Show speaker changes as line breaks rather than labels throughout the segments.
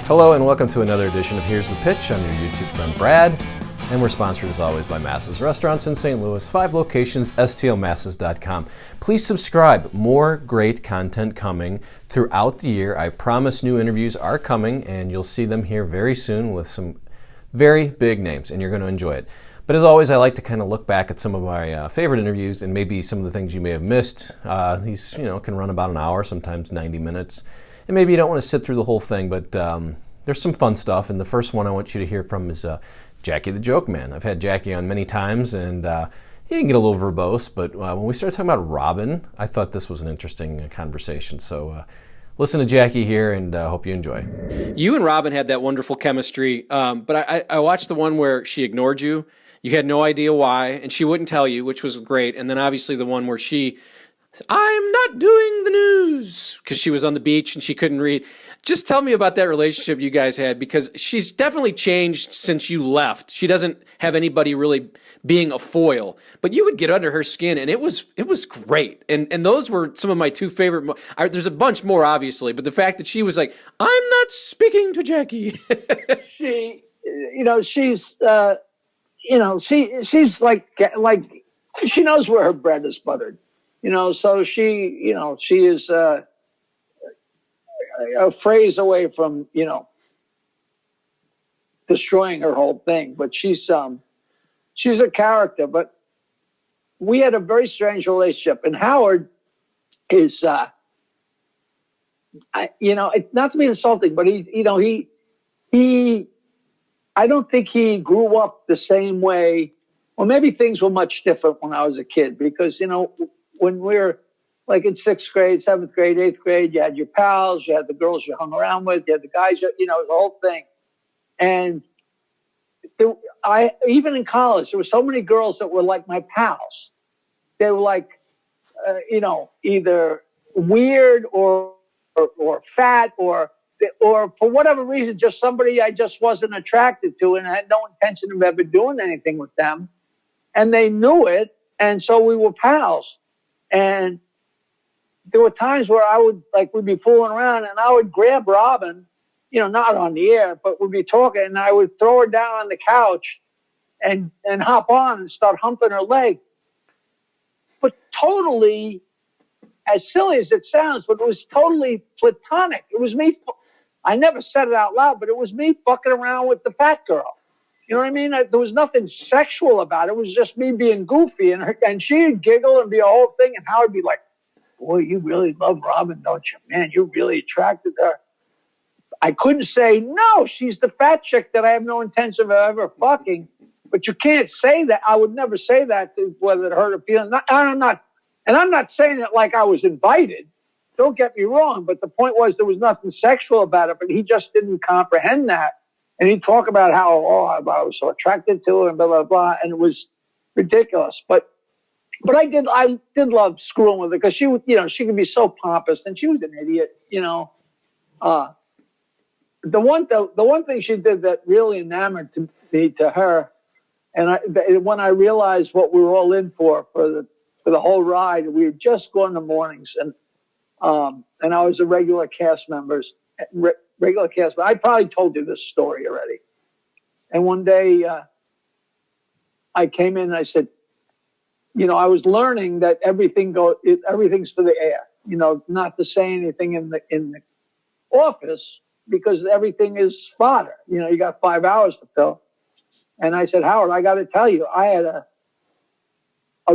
Hello and welcome to another edition of Here's the Pitch. I'm your YouTube friend Brad, and we're sponsored as always by Masses Restaurants in St. Louis, 5 locations, stlmasses.com. Please subscribe. More great content coming throughout the year. I promise new interviews are coming, and you'll see them here very soon with some very big names, and you're going to enjoy it. But as always, I like to kind of look back at some of my favorite interviews and maybe some of the things you may have missed. These, can run about an hour, sometimes 90 minutes. And maybe you don't want to sit through the whole thing, but there's some fun stuff. And the first one I want you to hear from is Jackie the Joke Man. I've had Jackie on many times, and he can get a little verbose. But when we started talking about Robin, I thought this was an interesting conversation. So listen to Jackie here, and hope you enjoy. You and Robin had that wonderful chemistry, but I watched the one where she ignored you. You had no idea why, and she wouldn't tell you, which was great. And then obviously the one where I'm not doing the news, because she was on the beach and she couldn't read. Just tell me about that relationship you guys had, because she's definitely changed since you left. She doesn't have anybody really being a foil, but you would get under her skin, and it was great. And those were some of my two favorite. There's a bunch more, obviously, but the fact that she was like, I'm not speaking to Jackie. She's like she knows where her bread is buttered. So she is a phrase away from, destroying her whole thing. But she's a character. But we had a very strange relationship. And Howard is, not to be insulting, but he I don't think he grew up the same way. Well, maybe things were much different when I was a kid, because, when we were like in 6th grade, 7th grade, 8th grade, you had your pals, you had the girls you hung around with, you had the guys, it was the whole thing. And even in college, there were so many girls that were like my pals. They were like, either weird or fat or for whatever reason, just somebody I just wasn't attracted to, and I had no intention of ever doing anything with them. And they knew it. And so we were pals. And there were times where we'd be fooling around, and I would grab Robin, not on the air, but we'd be talking, and I would throw her down on the couch and hop on and start humping her leg. But totally, as silly as it sounds, but it was totally platonic. It was me. I never said it out loud, but it was me fucking around with the fat girl. You know what I mean? There was nothing sexual about it. It was just me being goofy, and she'd giggle and be a whole thing, and Howard would be like, boy, you really love Robin, don't you? Man, you're really attracted to her. I couldn't say, no, she's the fat chick that I have no intention of ever fucking. But you can't say that. I would never say that, whether it hurt her feelings. I'm not saying it like I was invited. Don't get me wrong. But the point was, there was nothing sexual about it, but he just didn't comprehend that. And he'd talk about how, I was so attracted to her and blah, blah, blah. And it was ridiculous. But I did love screwing with her, because she would, she could be so pompous, and she was an idiot, The one thing she did that really enamored me to her, and when I realized what we were all in for the whole ride, we had just gone to mornings, and I was a regular cast member. I probably told you this story already. And one day I came in and I said, I was learning that everything's for the air, not to say anything in the office, because everything is fodder. You got 5 hours to fill. And I said, Howard, I got to tell you, I had a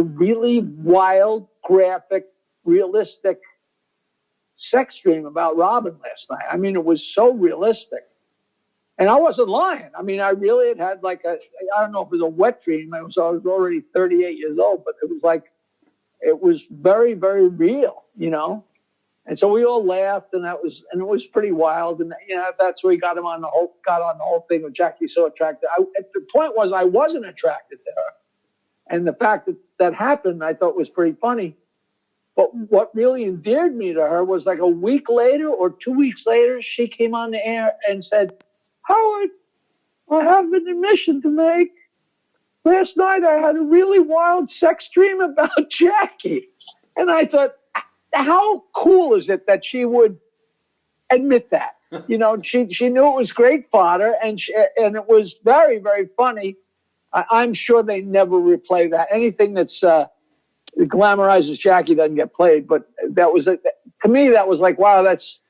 really wild, graphic, realistic sex dream about Robin last night. I mean, it was so realistic. And I wasn't lying. I mean, I really had I don't know if it was a wet dream. I was already 38 years old, but it was very, very real, And so we all laughed, and it was pretty wild. And that's where he got on the whole thing with Jackie so attracted. The point was, I wasn't attracted to her, and the fact that happened, I thought was pretty funny. But what really endeared me to her was, like, a week later or 2 weeks later, she came on the air and said, Howard, I have an admission to make. Last night I had a really wild sex dream about Jackie. And I thought, how cool is it that she would admit that? You know, she knew it was great fodder, and it was very, very funny. I'm sure they never replay that. Anything that's glamorizes Jackie doesn't get played, but that was to me, that was like, wow, that's,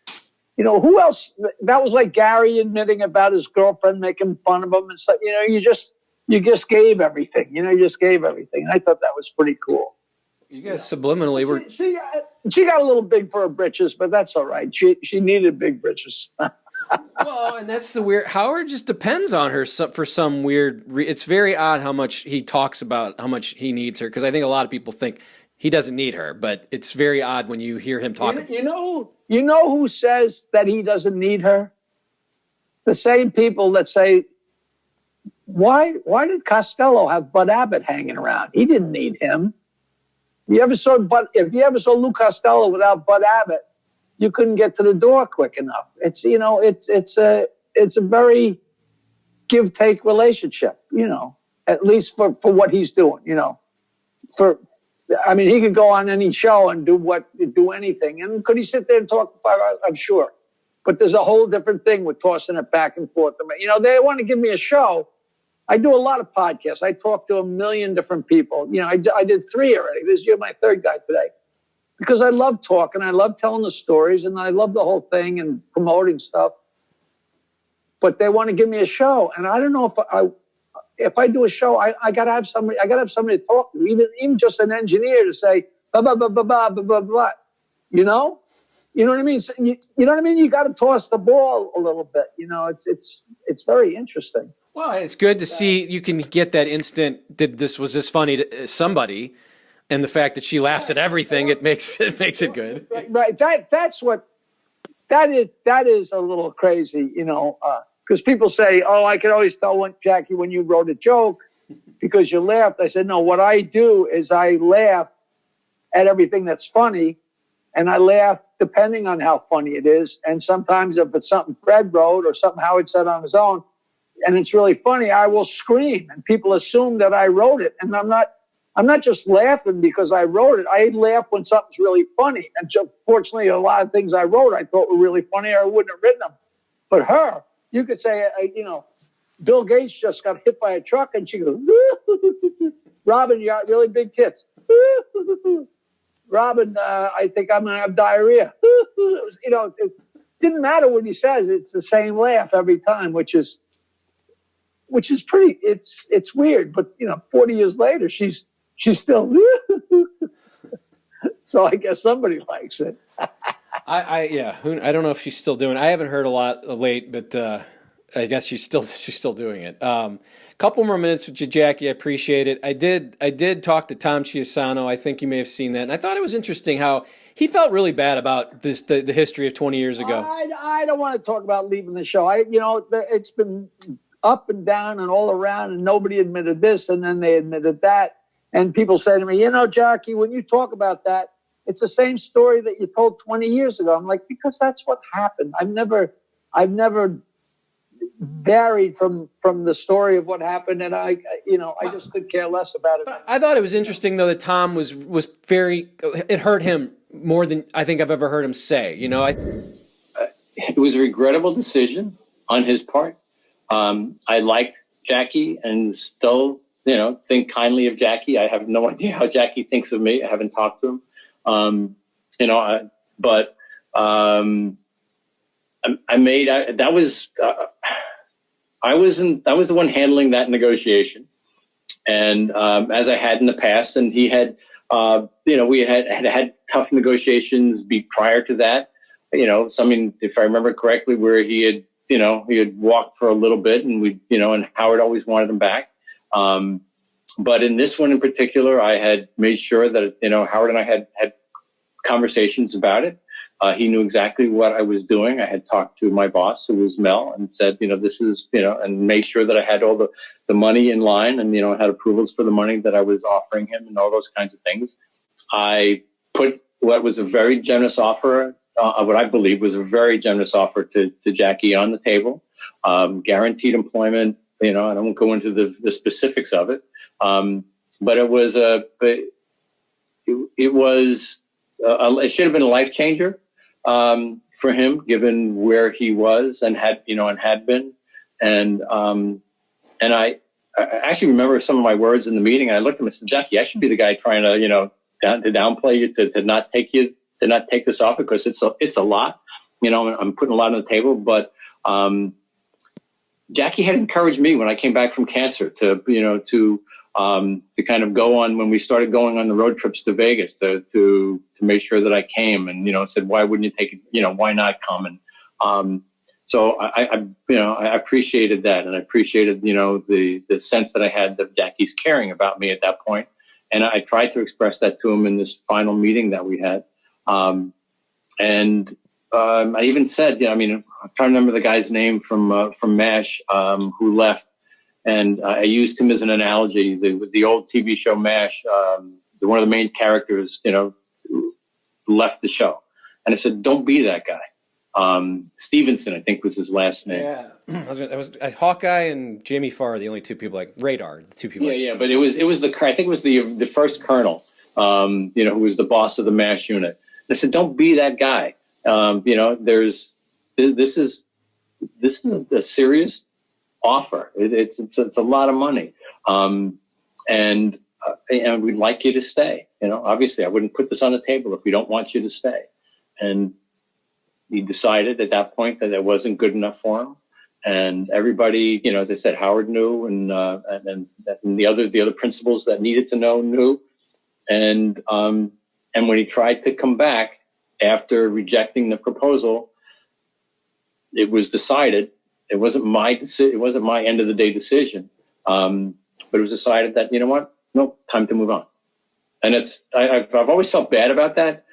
you know, who else? That was like Gary admitting about his girlfriend making fun of him and stuff. You know, you just gave everything. You know, you just gave everything. And I thought that was pretty cool.
You guys subliminally were.
She got a little big for her britches, but that's all right. She needed big britches.
Well, and that's the weird. Howard just depends on her for some weird. It's very odd how much he talks about how much he needs her, because I think a lot of people think he doesn't need her, but it's very odd when you hear him talking.
You know who says that he doesn't need her? The same people that say, why did Costello have Bud Abbott hanging around? He didn't need him. If you ever saw Lou Costello without Bud Abbott, you couldn't get to the door quick enough. It's, you know, it's a very give-take relationship, you know, at least for what he's doing, you know. I mean, he could go on any show and do anything. And could he sit there and talk for 5 hours? I'm sure. But there's a whole different thing with tossing it back and forth. You know, they want to give me a show. I do a lot of podcasts. I talk to a million different people. You know, I did 3 already. This year, my 3rd guy today. Because I love talking. I love telling the stories. And I love the whole thing and promoting stuff. But they want to give me a show. And I don't know if I do a show, I got to have somebody. I got to have somebody to talk to. Even just an engineer to say, blah, blah, blah, blah, blah, blah, blah, blah. You know? You know what I mean? You know what I mean? You got to toss the ball a little bit. You know, it's very interesting.
Well, it's good to see you can get that instant. Was this funny to somebody? And the fact that she laughs at everything, it makes it good.
Right. That is a little crazy, you know, because people say, oh, I can always tell Jackie when you wrote a joke because you laughed. I said, no, what I do is I laugh at everything that's funny, and I laugh depending on how funny it is. And sometimes if it's something Fred wrote or something Howard said on his own, and it's really funny, I will scream, and people assume that I wrote it, and I'm not just laughing because I wrote it. I laugh when something's really funny. And so, fortunately, a lot of things I wrote I thought were really funny, or I wouldn't have written them. But her, you could say, you know, Bill Gates just got hit by a truck, and she goes, Robin, you got really big tits. Robin, I think I'm going to have diarrhea. You know, it didn't matter what he says. It's the same laugh every time, which is pretty, it's weird. But, you know, 40 years later, she's still, so I guess somebody likes it.
I don't know if she's still doing it. I haven't heard a lot of late, but I guess she's still doing it. Couple more minutes with you, Jackie. I appreciate it. I did talk to Tom Chiusano. I think you may have seen that, and I thought it was interesting how he felt really bad about this the history of 20 years ago.
I don't want to talk about leaving the show. It's been up and down and all around, and nobody admitted this, and then they admitted that. And people say to me, you know, Jackie, when you talk about that, it's the same story that you told 20 years ago. I'm like, because that's what happened. I've never varied from the story of what happened, and I just could care less about it.
I thought it was interesting though that Tom was very. It hurt him more than I think I've ever heard him say. You know,
it was a regrettable decision on his part. I liked Jackie and still, you know, think kindly of Jackie. I have no idea how Jackie thinks of me. I haven't talked to him. I was the one handling that negotiation, and as I had in the past, and he had, we had tough negotiations prior to that. You know, if I remember correctly, where he had walked for a little bit, and and Howard always wanted him back. But in this one in particular, I had made sure that, Howard and I had conversations about it. He knew exactly what I was doing. I had talked to my boss, who was Mel, and said, this is, and made sure that I had all the money in line, and, had approvals for the money that I was offering him and all those kinds of things. I put what was a very generous offer, what I believe was a very generous offer to Jackie on the table, guaranteed employment. I won't go into the specifics of it. But it was it should have been a life changer. for him, given where he was and had been. And I actually remember some of my words in the meeting. I looked at him and said, Jackie, I should be the guy trying to, to downplay you, to not take this off, because it's a lot. I'm putting a lot on the table, but Jackie had encouraged me when I came back from cancer to kind of go on, when we started going on the road trips to Vegas, to make sure that I came, and said, why wouldn't you take it? Why not come? And so I appreciated that, and I appreciated the sense that I had of Jackie's caring about me at that point, and I tried to express that to him in this final meeting that we had, and I even said, I'm trying to remember the guy's name from MASH who left. And I used him as an analogy. The old TV show MASH, one of the main characters, left the show. And I said, don't be that guy. Stevenson, I think, was his last name.
Yeah, it was Hawkeye and Jamie Farr are the only two people, like Radar, the two people.
Yeah, but it was I think it was the first colonel, who was the boss of the MASH unit. And I said, don't be that guy. This is a serious offer. It's a lot of money, and we'd like you to stay. Obviously, I wouldn't put this on the table if we don't want you to stay. And he decided at that point that it wasn't good enough for him. And everybody, as I said, Howard knew, and the other principals that needed to know knew. And when he tried to come back after rejecting the proposal, it was decided. It wasn't my decision. It wasn't my end of the day decision. But it was decided that, no, time to move on. And I've always felt bad about that.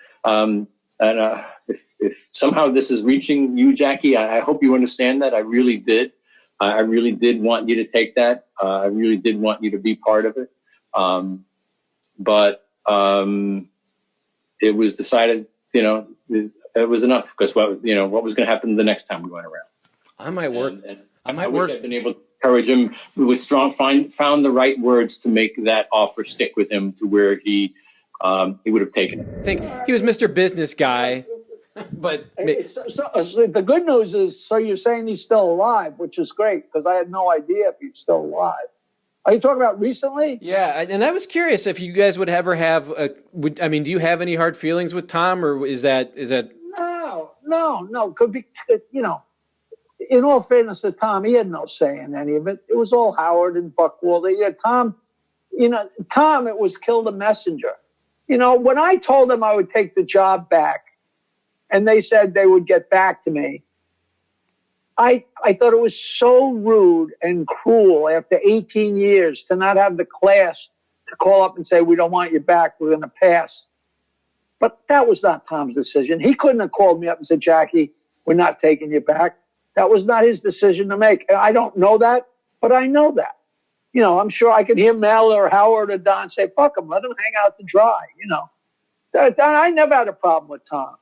If somehow this is reaching you, Jackie, I hope you understand that. I really did. I really did want you to take that. I really did want you to be part of it. But it was decided, it was enough, because what was going to happen the next time we went around.
I might work.
I wish I'd been able to encourage him with found the right words to make that offer stick with him to where he would have taken it.
I think he was Mr. Business Guy, but
so the good news is, so you're saying he's still alive, which is great, because I had no idea if he's still alive. Are you talking about recently?
Yeah, and I was curious if you guys would ever have do you have any hard feelings with Tom, or is that? No. Could be, in all fairness to Tom, he had no say in any of it. It was all Howard and Buckwalter. Yeah, Tom, it was kill the messenger. When I told them I would take the job back, and they said they would get back to me, I thought it was so rude and cruel after 18 years to not have the class to call up and say, we don't want you back, we're going to pass. But that was not Tom's decision. He couldn't have called me up and said, Jackie, we're not taking you back. That was not his decision to make. I don't know that, but I know that. I'm sure I could hear Mel or Howard or Don say, fuck him, let him hang out to dry. I never had a problem with Tom.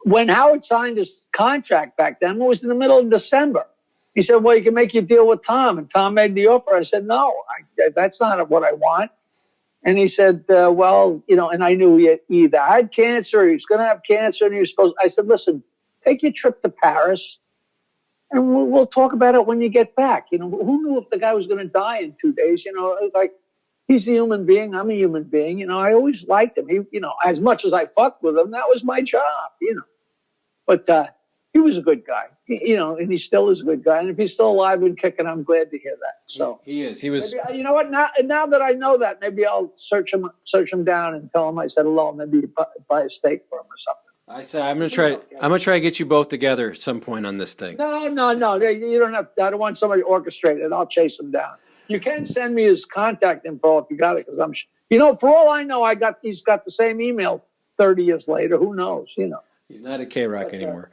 When Howard signed his contract back then, it was in the middle of December. He said, well, you can make your deal with Tom. And Tom made the offer. I said, no, that's not what I want. And he said, and I knew he either had cancer, or he was going to have cancer, and he was supposed. I said, listen, take your trip to Paris, and we'll talk about it when you get back. Who knew if the guy was going to die in 2 days? He's a human being. I'm a human being. I always liked him. He, as much as I fucked with him, that was my job, But he was a good guy, and he still is a good guy. And if he's still alive and kicking, I'm glad to hear that. So he is. He was.
Maybe, you know what? Now that I know that, maybe I'll search him down and tell him I said hello. Maybe buy a steak for him or something.
I said I'm gonna try to get you both together at some point on this thing.
No. You don't have. I don't want somebody to orchestrate it. I'll chase him down. You can send me his contact info if you got it, because I'm. For all I know, he's got the same email 30 years later. Who knows?
He's not at K-Rock anymore.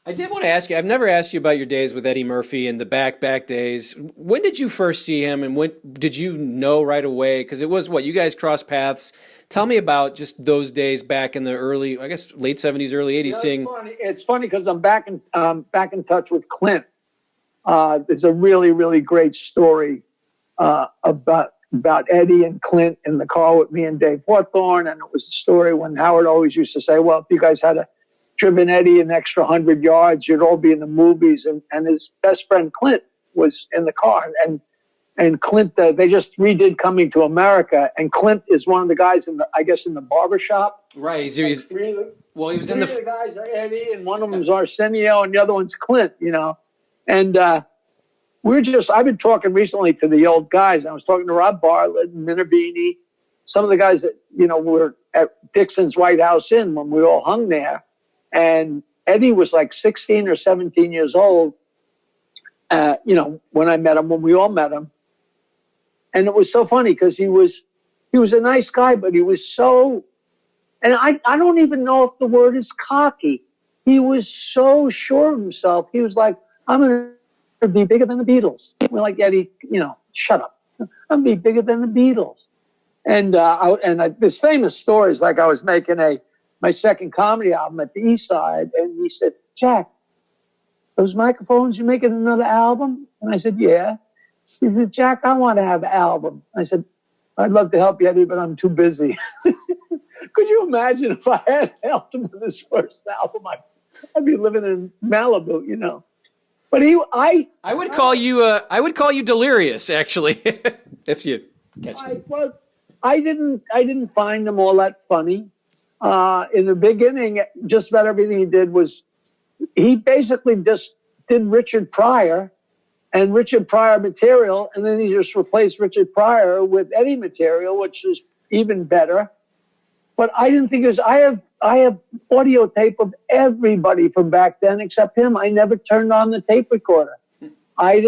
I did want to ask you, I've never asked you about your days with Eddie Murphy and the back days. When did you first see him, and when did you know right away? Because it was you guys crossed paths. Tell me about just those days back in the early, I guess, late 70s, early 80s.
It's funny because I'm back in touch with Clint. There's a really, really great story about, about Eddie and Clint in the car with me and Dave Hawthorne. And it was the story when Howard always used to say, well, if you guys had driven Eddie an extra 100 yards, you'd all be in the movies. And his best friend Clint was in the car. And Clint, they just redid Coming to America. And Clint is one of the guys in the barbershop.
Right. He was in
the guys are Eddie, and one of them is Arsenio, and the other one's Clint, And I've been talking recently to the old guys. I was talking to Rob Bartlett and Minervini, some of the guys that, were at Dixon's White House Inn when we all hung there. And Eddie was like 16 or 17 years old, when I met him, when we all met him. And it was so funny because he was a nice guy, but he was so, and I don't even know if the word is cocky. He was so sure of himself. He was like, I'm going to be bigger than the Beatles. We're like, Eddie, shut up. I'm going to be bigger than the Beatles. And this famous story is like I was making my second comedy album at the East Side. And he said, Jack, those microphones, you making another album? And I said, yeah. He said, Jack, I want to have an album. I said, I'd love to help you, Eddie, but I'm too busy. Could you imagine if I had helped him with his first album? I'd be living in Malibu, But I
would call you delirious, actually, if you catch them.
I didn't find them all that funny. In the beginning, just about everything he did was, he basically just did Richard Pryor and Richard Pryor material, and then he just replaced Richard Pryor with Eddie material, which is even better. But I didn't think it was, I have audio tape of everybody from back then except him. I never turned on the tape recorder. I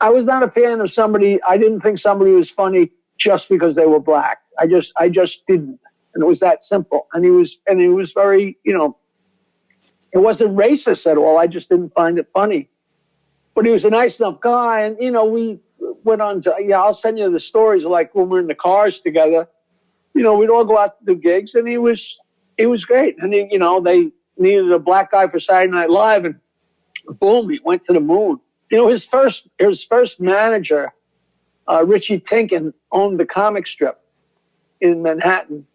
was not a fan of somebody. I didn't think somebody was funny just because they were black. I just didn't. And it was that simple. And he was very, it wasn't racist at all. I just didn't find it funny. But he was a nice enough guy. And, we went on to, I'll send you the stories, like when we're in the cars together, we'd all go out to do gigs, and it was great. And they needed a black guy for Saturday Night Live, and boom, he went to the moon. His first manager, Richie Tinkin, owned the comic strip in Manhattan,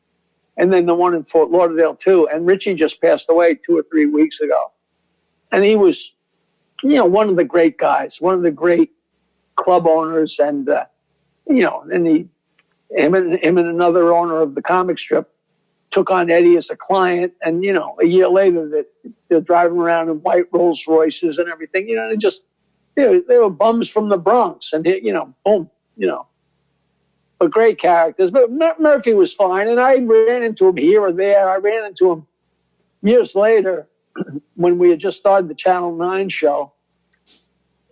and then the one in Fort Lauderdale too. And Richie just passed away 2 or 3 weeks ago. And he was, one of the great guys, one of the great club owners, and him and another owner of the comic strip took on Eddie as a client. And, a year later they're driving around in white Rolls Royces and everything, they were bums from the Bronx, and, boom, but great characters. But Murphy was fine. And I ran into him here or there. I ran into him years later when we had just started the Channel 9 show.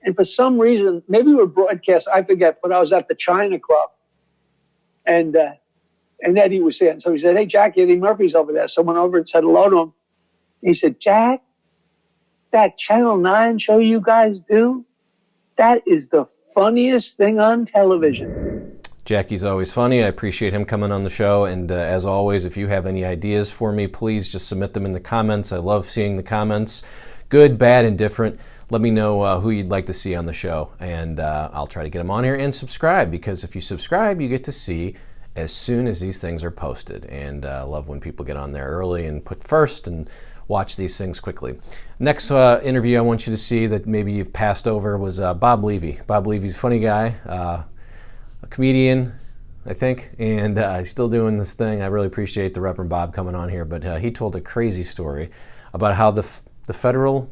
And for some reason, maybe we were broadcast, I forget, but I was at the China Club. And Eddie was there. And so he said, hey, Jack, Eddie Murphy's over there. So I went over and said hello to him. He said, Jack, that Channel 9 show you guys do, that is the funniest thing on television.
Jackie's always funny. I appreciate him coming on the show. And as always, if you have any ideas for me, please just submit them in the comments. I love seeing the comments. Good, bad, and different. Let me know who you'd like to see on the show, and I'll try to get them on here. And subscribe, because if you subscribe, you get to see as soon as these things are posted. And I love when people get on there early and put first and watch these things quickly. Next interview I want you to see that maybe you've passed over was Bob Levy. Bob Levy's a funny guy, a comedian, I think, and he's still doing this thing. I really appreciate the Reverend Bob coming on here, but he told a crazy story about how the Federal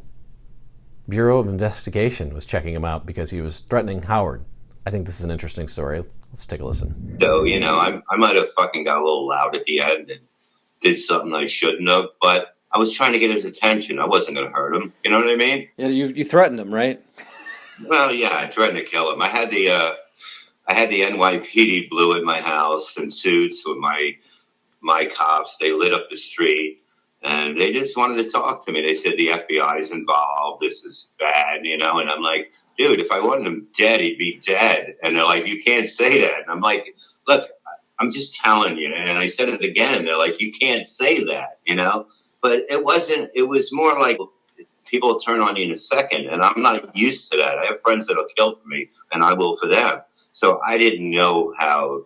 Bureau of Investigation was checking him out because he was threatening Howard. I think this is an interesting story. Let's take a listen.
So, I might have fucking got a little loud at the end and did something I shouldn't have, but I was trying to get his attention. I wasn't going to hurt him. You know what I mean?
Yeah, you threatened him, right?
Well, yeah, I threatened to kill him. I had the NYPD blue at my house in suits with my cops. They lit up the street. And they just wanted to talk to me. They said the FBI's involved. This is bad, and I'm like, dude, if I wanted him dead, he'd be dead. And they're like, you can't say that. And I'm like, look, I'm just telling you. And I said it again. They're like, you can't say that, But it was more like people turn on you in a second. And I'm not used to that. I have friends that'll kill for me, and I will for them. So I didn't know how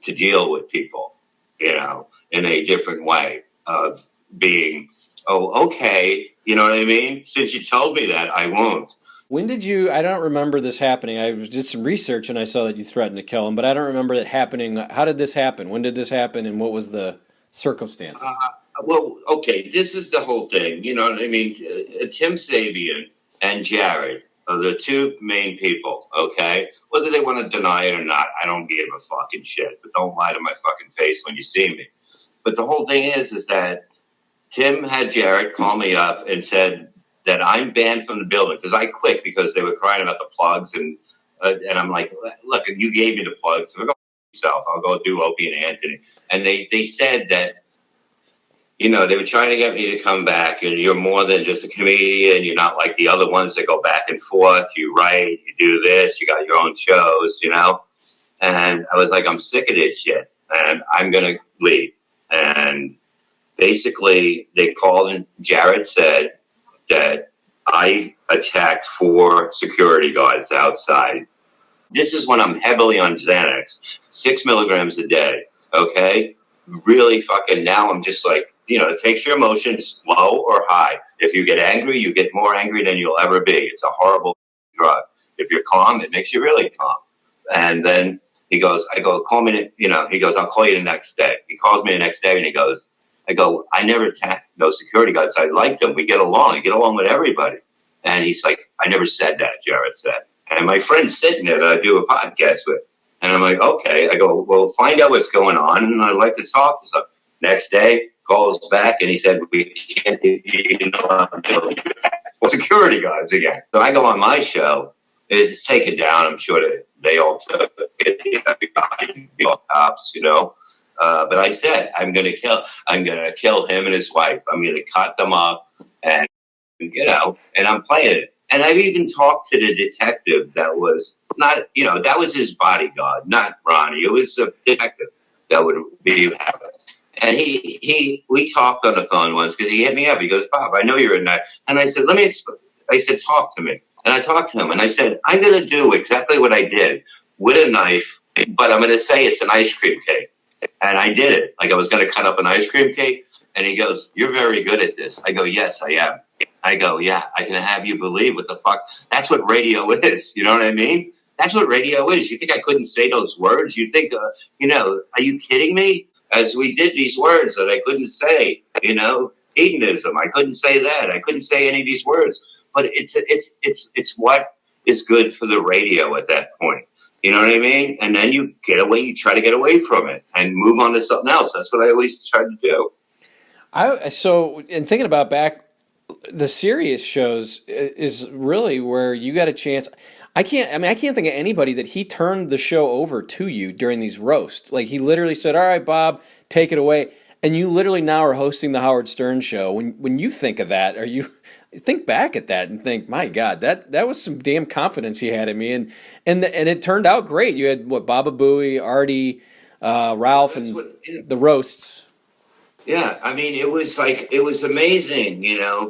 to deal with people, in a different way of being, oh, okay. You know what I mean? Since you told me that, I won't.
When did you? I don't remember this happening. I did some research and I saw that you threatened to kill him, but I don't remember it happening. How did this happen? When did this happen, and what was the circumstances?
Well, okay, this is the whole thing. You know what I mean? Tim Sabian and Jared are the two main people, okay? Whether they want to deny it or not, I don't give a fucking shit. But don't lie to my fucking face when you see me. But the whole thing is that Tim had Jared call me up and said that I'm banned from the building because I quit because they were crying about the plugs. And I'm like, look, you gave me the plugs. So go yourself. I'll go do Opie and Anthony. And they said that, they were trying to get me to come back, and you're more than just a comedian. You're not like the other ones that go back and forth. You write, you do this, you got your own shows, And I was like, I'm sick of this shit, and I'm going to leave. And basically, they called, and Jared said that I attacked 4 security guards outside. This is when I'm heavily on Xanax, 6 milligrams a day, okay? Really fucking, now I'm just like, it takes your emotions low or high. If you get angry, you get more angry than you'll ever be. It's a horrible drug. If you're calm, it makes you really calm. And then he goes, call me, he goes, I'll call you the next day. He calls me the next day and he goes, I never attacked those security guards. I liked them. We get along. I get along with everybody. And he's like, I never said that, Jared said. And my friend's sitting there that I do a podcast with. And I'm like, okay. I go, well, find out what's going on. And I'd like to talk to some. Next day, calls back and he said, we can't security guards again. So I go on my show. It's taken down. I'm sure that they all took it. Cops, But I said, I'm going to kill him and his wife. I'm going to cut them up and, and I'm playing it. And I've even talked to the detective that was not, that was his bodyguard, not Ronnie. It was a detective that would be having. And we talked on the phone once because he hit me up. He goes, Bob, I know you're in that. And I said, let me explain. I said, talk to me. And I talked to him and I said, I'm going to do exactly what I did with a knife, but I'm going to say it's an ice cream cake. And I did it. Like I was going to cut up an ice cream cake. And he goes, you're very good at this. I go, yes, I am. I go, yeah, I can have you believe what the fuck. That's what radio is. You know what I mean? That's what radio is. You think I couldn't say those words? You think, are you kidding me? As we did these words that I couldn't say, hedonism. I couldn't say that. I couldn't say any of these words. But it's what is good for the radio at that point. You know what I mean? And then you try to get away from it and move on to something else. That's what I always tried to do.
So in thinking about back, the serious shows is really where you got a chance. I can't think of anybody that he turned the show over to you during these roasts. Like he literally said, all right, Bob, take it away. And you literally now are hosting the Howard Stern show. When you think of that, think back at that and think, my God, that was some damn confidence he had in me. And it turned out great. You had Baba Booey, Artie, Ralph, and the roasts.
Yeah, I mean, it was amazing,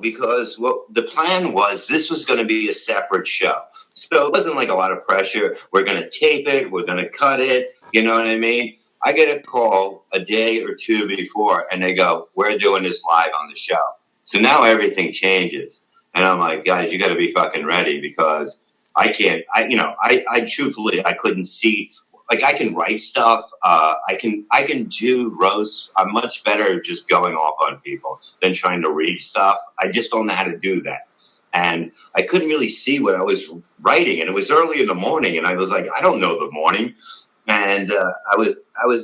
because what the plan was, this was going to be a separate show. So it wasn't like a lot of pressure. We're going to tape it. We're going to cut it. You know what I mean? I get a call a day or two before, and they go, we're doing this live on the show. So now everything changes. And I'm like, guys, you got to be fucking ready because I can't, I truthfully, I couldn't see. Like I can write stuff. I can do roasts. I'm much better just going off on people than trying to read stuff. I just don't know how to do that. And I couldn't really see what I was writing. And it was early in the morning. And I was like, I don't know the morning. And I was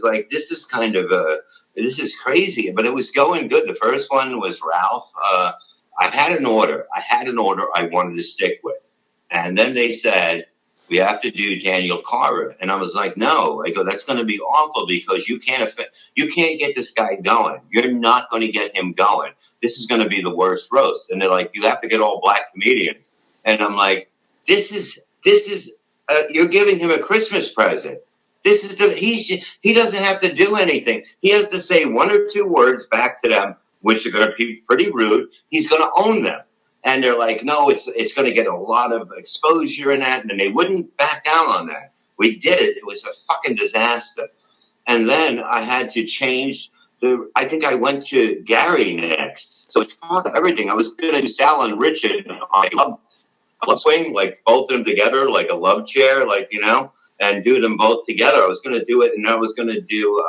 like, this is crazy. But it was going good. The first one was Ralph. I had an order I wanted to stick with. And then they said, we have to do Daniel Carver. And I was like, no. I go, that's going to be awful because you can't get this guy going. You're not going to get him going. This is going to be the worst roast. And they're like, you have to get all black comedians. And I'm like, this is you're giving him a Christmas present. He doesn't have to do anything. He has to say 1 or 2 words back to them, which are going to be pretty rude. He's going to own them. And they're like, no, it's going to get a lot of exposure in that. And they wouldn't back down on that, We did it. It was a fucking disaster. And then I had to change I think I went to Gary next. So it's part of everything. I was going to do Sal and Richard. I love swing, like both of them together, like a love chair, like, you know, and do them both together. I was going to do it. And I was going to do,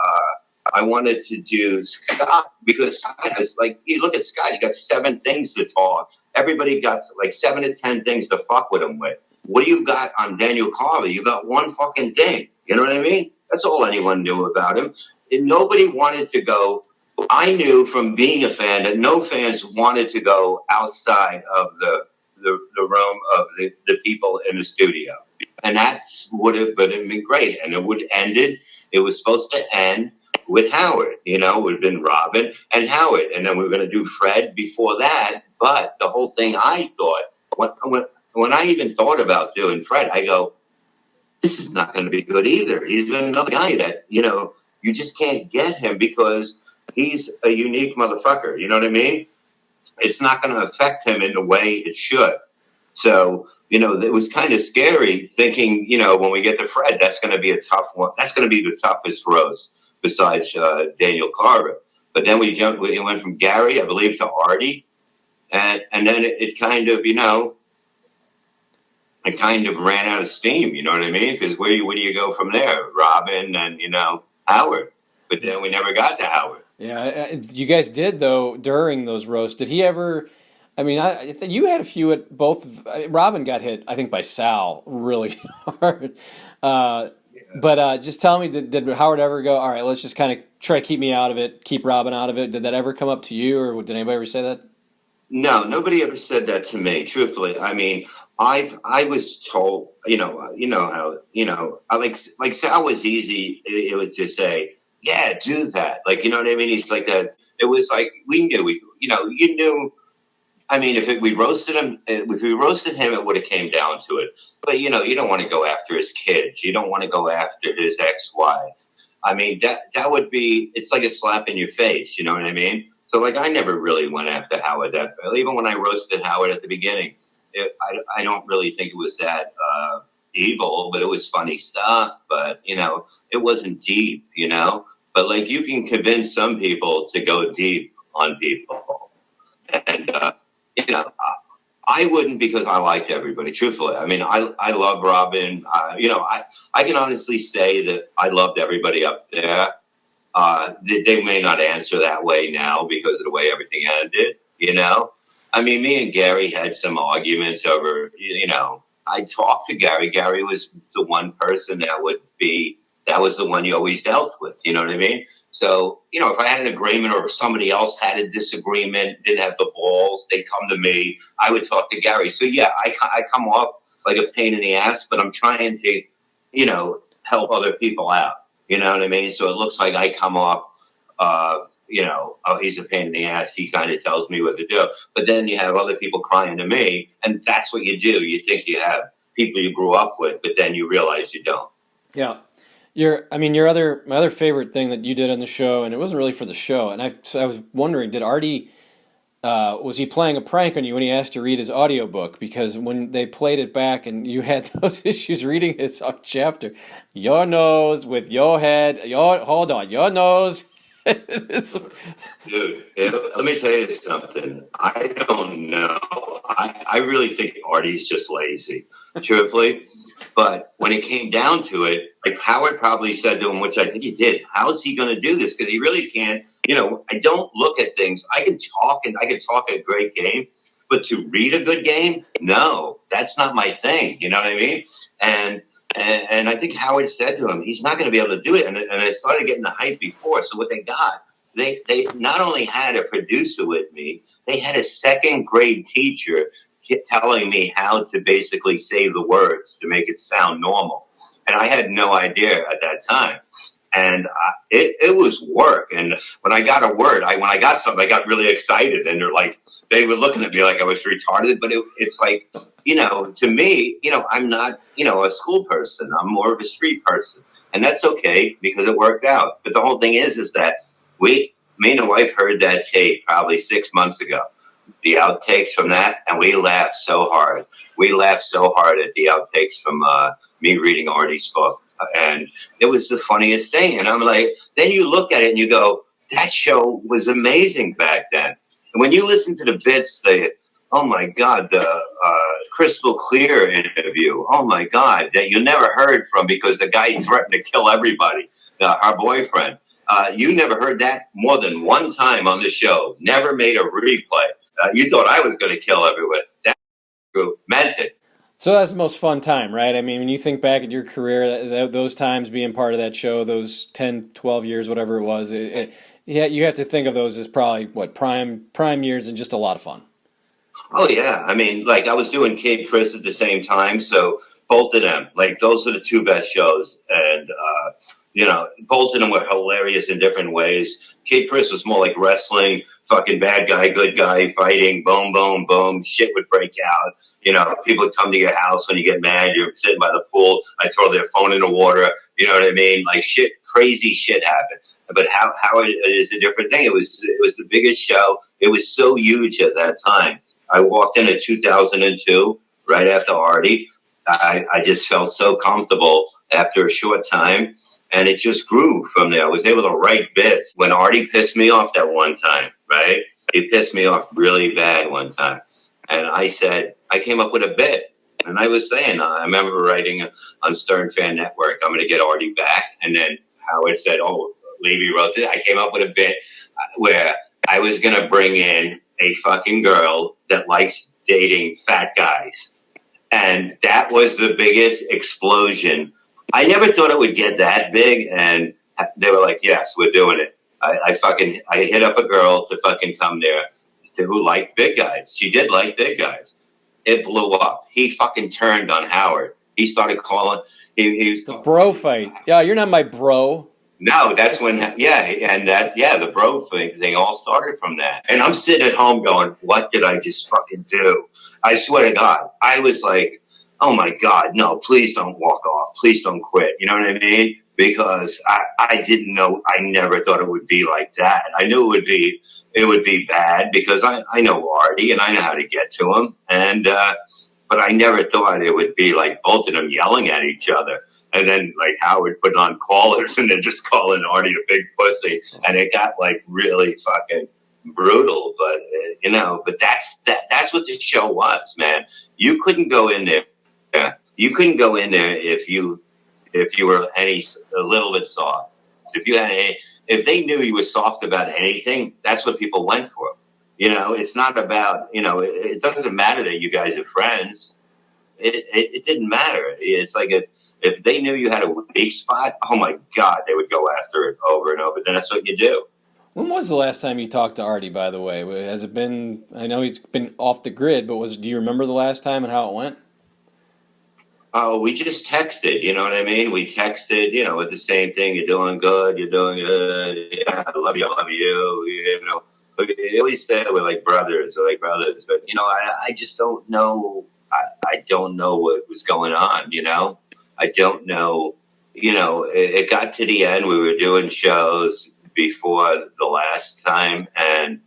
I wanted to do Scott, because Scott is like, you look at Scott, you got 7 things to talk. Everybody got like 7 to 10 things to fuck with him with. What do you got on Daniel Carver? You got one fucking thing. You know what I mean? That's all anyone knew about him. And nobody wanted to go. I knew from being a fan that no fans wanted to go outside of the realm of the people in the studio. And that would have been great. And it was supposed to end with Howard. You know, it would have been Robin and Howard. And then we were going to do Fred before that. But the whole thing, I thought, when I even thought about doing Fred, I go, this is not going to be good either. He's another guy that, you know, you just can't get him because he's a unique motherfucker. You know what I mean? It's not going to affect him in the way it should. So, you know, it was kind of scary thinking, you know, when we get to Fred, that's going to be a tough one. That's going to be the toughest roast besides Daniel Carver. But then we went from Gary, I believe, to Artie. And then it kind of, you know, it kind of ran out of steam, you know what I mean? Because where do you go from there? Robin and, you know, Howard. But then we never got to Howard.
Yeah, you guys did, though, during those roasts. Did he ever, I mean, I think you had a few at both. Robin got hit, I think, by Sal really hard. But just tell me, did Howard ever go, all right, let's just kind of try to keep me out of it, keep Robin out of it? Did that ever come up to you, or did anybody ever say that?
No, nobody ever said that to me, truthfully. I mean, I was told, you know how, you know, like Sal was easy. It would just say, yeah, do that. Like, you know what I mean? He's like that. It was like, you knew. I mean, if we roasted him, it would have came down to it. But, you know, you don't want to go after his kids. You don't want to go after his ex-wife. I mean, that would be, it's like a slap in your face. You know what I mean? So, like, I never really went after Howard that badly. Even when I roasted Howard at the beginning, I don't really think it was that evil, but it was funny stuff. But, you know, it wasn't deep, you know. But, like, you can convince some people to go deep on people. And, you know, I wouldn't, because I liked everybody, truthfully. I mean, I love Robin. You know, I can honestly say that I loved everybody up there. They may not answer that way now because of the way everything ended, you know. I mean, me and Gary had some arguments over, you know, I talked to Gary. Gary was the one person that was the one you always dealt with, you know what I mean? So, you know, if I had an agreement or if somebody else had a disagreement, didn't have the balls, they'd come to me. I would talk to Gary. So, yeah, I come off like a pain in the ass, but I'm trying to, you know, help other people out. You know what I mean? So it looks like I come off, you know, oh, he's a pain in the ass. He kind of tells me what to do. But then you have other people crying to me, and that's what you do. You think you have people you grew up with, but then you realize you don't.
Yeah. My other favorite thing that you did on the show, and it wasn't really for the show, and I was wondering, did Artie, was he playing a prank on you when he asked to read his audiobook? Because when they played it back and you had those issues reading his chapter, your nose with your head, your nose.
Dude, let me tell you something. I don't know. I really think Artie's just lazy, truthfully. But when it came down to it, like Howard probably said to him, which I think he did, how's he going to do this? Because he really can't. You know, I don't look at things. I can talk a great game, but to read a good game, no, that's not my thing. You know what I mean? And I think Howard said to him, he's not going to be able to do it. And I started getting the hype before. So what they got, they not only had a producer with me, they had a second grade teacher telling me how to basically say the words to make it sound normal. And I had no idea at that time. And it was work. And when I got a word, when I got something, I got really excited. And they were looking at me like I was retarded. But it's like, you know, to me, you know, I'm not, you know, a school person. I'm more of a street person. And that's okay because it worked out. But the whole thing is that me and the wife heard that tape probably 6 months ago, the outtakes from that. And we laughed so hard. We laughed so hard at the outtakes from me reading Artie's book. And it was the funniest thing. And I'm like, then you look at it and you go, that show was amazing back then. And when you listen to the bits, oh my God, the Crystal Clear interview, oh my God, that you never heard from because the guy threatened to kill everybody, our boyfriend. You never heard that more than one time on the show. Never made a replay. You thought I was going to kill everyone. That group meant it.
So that's the most fun time, right? I mean, when you think back at your career, those times being part of that show, those 10, 12 years, whatever it was, yeah, you have to think of those as probably, prime years and just a lot of fun.
Oh, yeah. I mean, like, I was doing Kid Chris at the same time, so both of them, like, those are the two best shows. And, both of them were hilarious in different ways. Kid Chris was more like wrestling, fucking bad guy, good guy, fighting, boom, boom, boom, shit would break out. People would come to your house when you get mad, you're sitting by the pool, I throw their phone in the water, you know what I mean? Like, crazy shit happened. But how it is a different thing. It was the biggest show. It was so huge at that time. I walked in 2002, right after Artie. I just felt so comfortable after a short time, and it just grew from there. I was able to write bits. When Artie pissed me off that one time, right? He pissed me off really bad one time. And I came up with a bit. And I was saying, I remember writing on Stern Fan Network, I'm going to get Artie back. And then Howard said, oh, Levy wrote this. I came up with a bit where I was going to bring in a fucking girl that likes dating fat guys. And that was the biggest explosion. I never thought it would get that big. And they were like, yes, we're doing it. I hit up a girl to fucking come there who liked big guys. She did like big guys. It blew up. He fucking turned on Howard. He started calling. He was
the bro fight. Yeah, you're not my bro.
No, that's when, the bro thing all started from that. And I'm sitting at home going, what did I just fucking do? I swear to God, I was like, oh my God, no, please don't walk off. Please don't quit. You know what I mean? Because I didn't know, I never thought it would be like that. I knew it would be bad because I know Artie and I know how to get to him. And, but I never thought it would be like both of them yelling at each other. And then like Howard putting on callers and then just calling Artie a big pussy. And it got like really fucking brutal. But, but that's what the show was, man. You couldn't go in there. You couldn't go in there if you were a little bit soft. If they knew you were soft about anything, that's what people went for. It's not about, it doesn't matter that you guys are friends. It didn't matter. It's like if they knew you had a weak spot, oh my God, they would go after it over and over. Then that's what you do.
When was the last time you talked to Artie, by the way? Has it been, I know he's been off the grid, but do you remember the last time and how it went?
Oh, we just texted, you know what I mean? We texted, with the same thing. You're doing good. You're doing good. Yeah, I love you. I love you. We always say we're like brothers. But, I just don't know. I don't know what was going on, I don't know. It got to the end. We were doing shows before the last time. And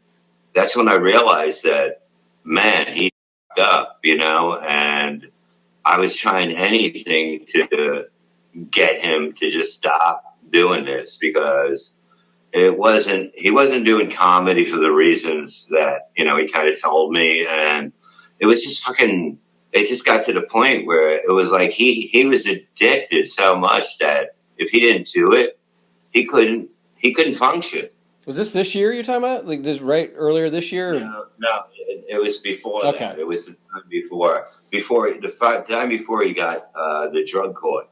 that's when I realized that, man, he fucked up, and I was trying anything to get him to just stop doing this because he wasn't doing comedy for the reasons that, he kind of told me. And it was just it just got to the point where it was like he was addicted so much that if he didn't do it, he couldn't function.
Was this year you're talking about? Like this earlier this year?
No, it was before
okay.
That. It was the time before the time before he got the drug court.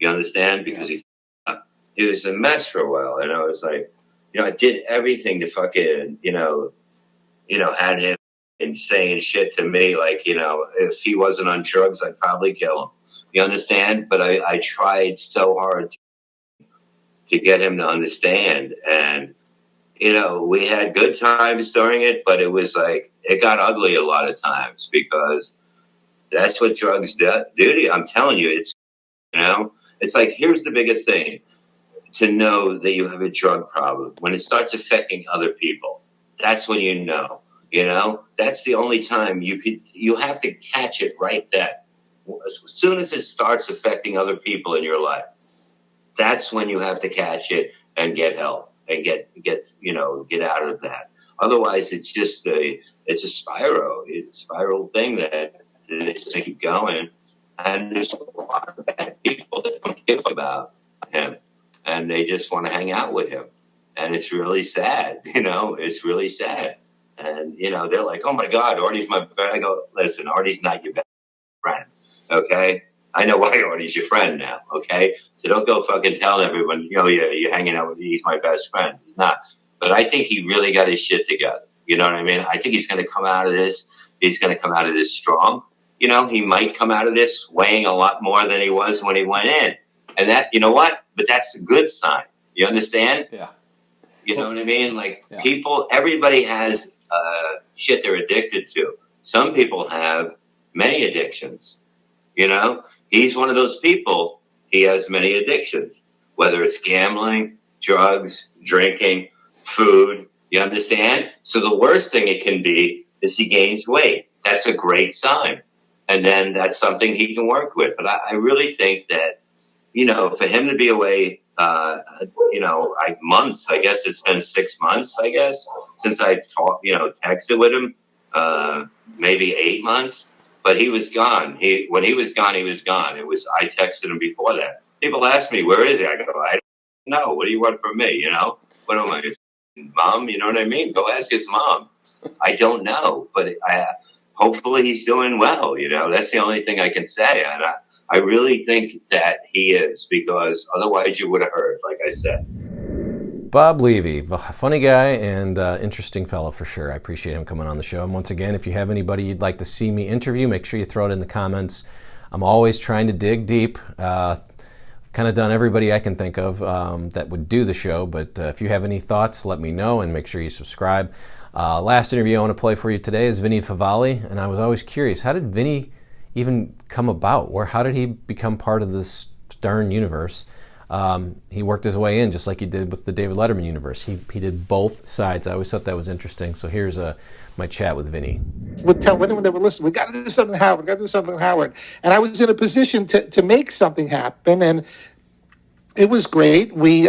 You understand? Because he was a mess for a while, and I was like, I did everything to fucking, had him and saying shit to me like, if he wasn't on drugs, I'd probably kill him. You understand? But I tried so hard to get him to understand, and we had good times during it, but it was like it got ugly a lot of times because that's what drugs do to you. I'm telling you, it's like, here's the biggest thing to know that you have a drug problem. When it starts affecting other people, that's when that's the only time you have to catch it right then. as soon as it starts affecting other people in your life, that's when you have to catch it and get help and get out of that. Otherwise, it's just it's a spiral thing that it's going to keep going. And there's a lot of bad people that don't give about him, and they just want to hang out with him. And it's really sad, it's really sad. And, they're like, oh, my God, Artie's my best. I go, listen, Artie's not your best friend, okay? I know why Artie's your friend now, okay? So don't go fucking telling everyone, you're hanging out with me, he's my best friend. He's not. But I think he really got his shit together. You know what I mean? I think he's going to come out of this. He's going to come out of this strong. He might come out of this weighing a lot more than he was when he went in. And that, you know what? But that's a good sign. You understand?
Yeah.
You know what I mean? Like,
yeah.
People, everybody has shit they're addicted to. Some people have many addictions. He's one of those people. He has many addictions, whether it's gambling, drugs, drinking, food. You understand? So the worst thing it can be is he gains weight. That's a great sign. And then that's something he can work with. But I really think that, for him to be away, months, I guess it's been 6 months, I guess, since I've texted with him, maybe 8 months, but he was gone. When he was gone, he was gone. I texted him before that. People ask me, where is he? I go, I don't know. What do you want from me? What am I, mom? You know what I mean? Go ask his mom. I don't know, but hopefully he's doing well. That's the only thing I can say. And I really think that he is, because otherwise you would have heard, like I said.
Bob Levy, funny guy and interesting fellow for sure. I appreciate him coming on the show. And once again, if you have anybody you'd like to see me interview, make sure you throw it in the comments. I'm always trying to dig deep. Kind of done everybody I can think of that would do the show. But if you have any thoughts, let me know, and make sure you subscribe. Last interview I want to play for you today is Vinny Favale. And I was always curious, how did Vinny even come about? How did he become part of this Stern universe? He worked his way in just like he did with the David Letterman universe. He did both sides. I always thought that was interesting. So here's my chat with Vinny.
Would tell anyone that would listen, we got to do something, Howard. We got to do something, Howard. And I was in a position to make something happen, and it was great. We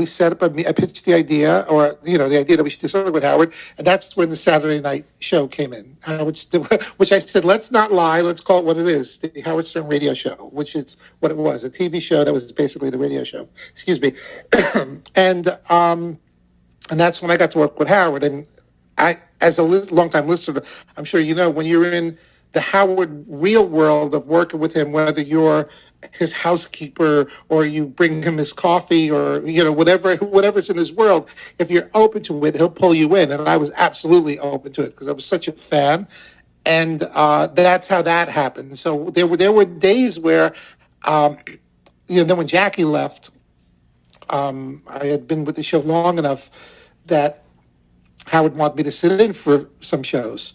set up. I pitched the idea, or the idea that we should do something with Howard, and that's when the Saturday night show came in. Which I said, let's not lie. Let's call it what it is: the Howard Stern radio show, which is what it was, a TV show that was basically the radio show. Excuse me, and that's when I got to work with Howard. And I, as a longtime listener, I'm sure when you're in the Howard real world of working with him, whether you're his housekeeper or you bring him his coffee or whatever's in his world, if you're open to it, he'll pull you in. And I was absolutely open to it because I was such a fan, and that's how that happened. So there were days where then when Jackie left, I had been with the show long enough that Howard wanted me to sit in for some shows,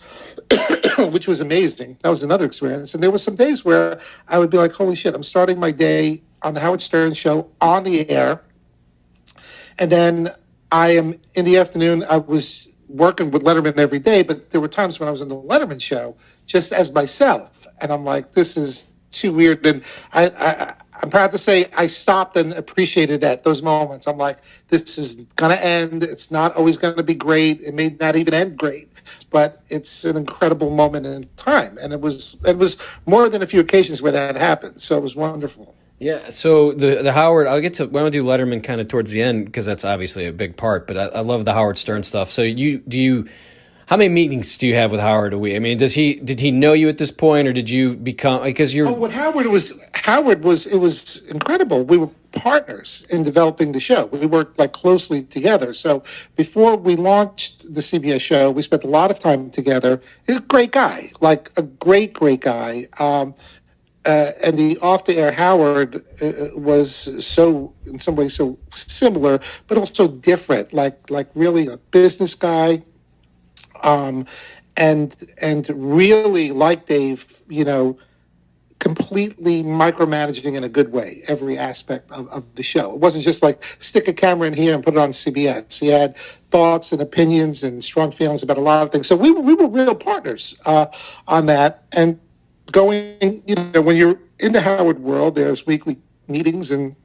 which was amazing. That was another experience. And there were some days where I would be like, holy shit, I'm starting my day on the Howard Stern show on the air. And then I am in the afternoon, I was working with Letterman every day, but there were times when I was on the Letterman show just as myself. And I'm like, this is too weird. And I'm proud to say I stopped and appreciated those moments. I'm like, this is going to end. It's not always going to be great. It may not even end great, but it's an incredible moment in time. And it was more than a few occasions where that happened. So it was wonderful.
Yeah. So the Howard, I want to do Letterman kind of towards the end because that's obviously a big part, but I love the Howard Stern stuff. So how many meetings do you have with Howard a week? I mean, did he know you at this point, or did you become, because you're...
What Howard was, it was incredible. We were partners in developing the show. We worked closely together. So before we launched the CBS show, we spent a lot of time together. He's a great guy, a great guy. And the off-the-air Howard was in some ways so similar, but also different, like really a business guy. And really, like Dave, completely micromanaging in a good way every aspect of the show. It wasn't just stick a camera in here and put it on CBS. He had thoughts and opinions and strong feelings about a lot of things. So we were real partners on that. And going, when you're in the Howard world, there's weekly meetings, and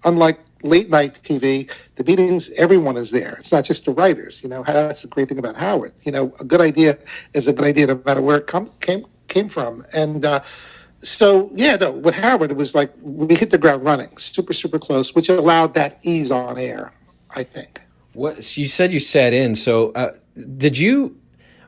unlike late night TV, the meetings, everyone is there. It's not just the writers. That's the great thing about Howard. A good idea is a good idea no matter where it came from. And with Howard, it was like we hit the ground running, super, super close, which allowed that ease on air, I think.
What so you said you sat in. So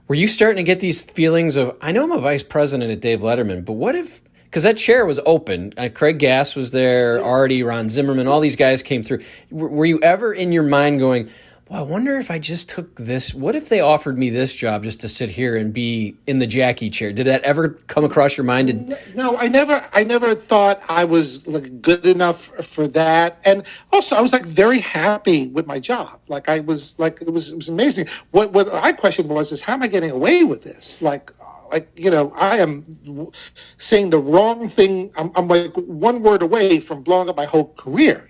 were you starting to get these feelings of, I know I'm a vice president at Dave Letterman, but what if, because that chair was open, Craig Gass was there, Artie, Ron Zimmerman, all these guys came through. Were you ever in your mind going, well, I wonder if I just took this, what if they offered me this job just to sit here and be in the Jackie chair? Did that ever come across your mind?
No, I never thought I was good enough for that. And also I was very happy with my job. It was amazing. What I questioned is how am I getting away with this? I am saying the wrong thing. I'm like one word away from blowing up my whole career,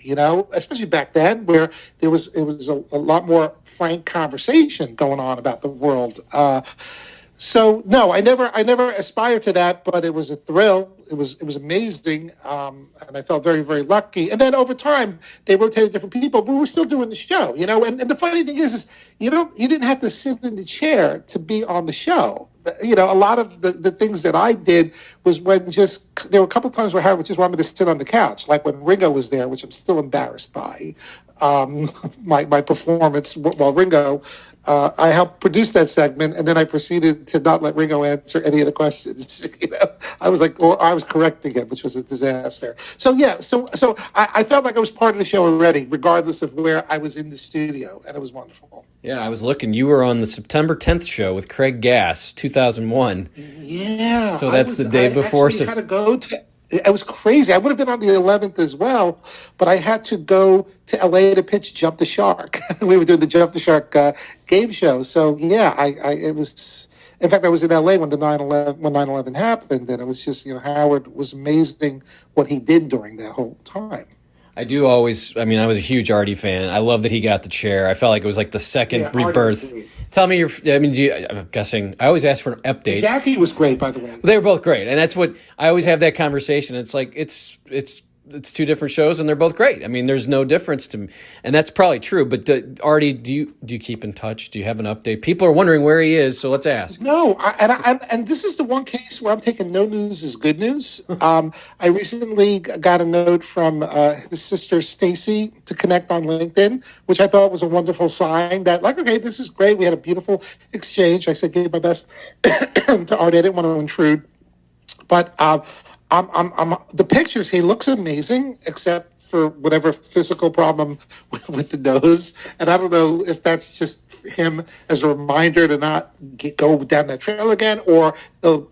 especially back then where it was a lot more frank conversation going on about the world. So no, I never aspired to that, but it was a thrill. It was amazing, and I felt very, very lucky. And then over time, they rotated different people, but we were still doing the show, And the funny thing is you didn't have to sit in the chair to be on the show. A lot of the things that I did was when there were a couple of times where Howard just wanted me to sit on the couch, like when Ringo was there, which I'm still embarrassed by my performance while Ringo. I helped produce that segment, and then I proceeded to not let Ringo answer any of the questions. I was I was correcting him, which was a disaster. So I felt like I was part of the show already, regardless of where I was in the studio, and it was wonderful.
Yeah, I was looking. You were on the September 10th show with Craig Gass, 2001.
Yeah.
So that's the day before. So
had to go to. It was crazy. I would have been on the 11th as well, but I had to go to LA to pitch Jump the Shark. We were doing the Jump the Shark game show. So yeah, it was. In fact, I was in LA when 9/11 happened, and it was just Howard was amazing what he did during that whole time.
I was a huge Artie fan. I love that he got the chair. I felt like it was like the second rebirth. Tell me I'm guessing, I always ask for an update.
Jackie was great, by the way.
They were both great. And that's what, I always have that conversation. It's like, it's two different shows and they're both great. I mean, there's no difference to me. And that's probably true. But Artie, do you keep in touch? Do you have an update? People are wondering where he is, so let's ask.
No, and this is the one case where I'm taking no news is good news. I recently got a note from his sister Stacy to connect on LinkedIn, which I thought was a wonderful sign that okay, this is great. We had a beautiful exchange. I said, gave my best to Artie. I didn't want to intrude, but I'm the pictures. He looks amazing, except for whatever physical problem with the nose. And I don't know if that's just him as a reminder to not go down that trail again, or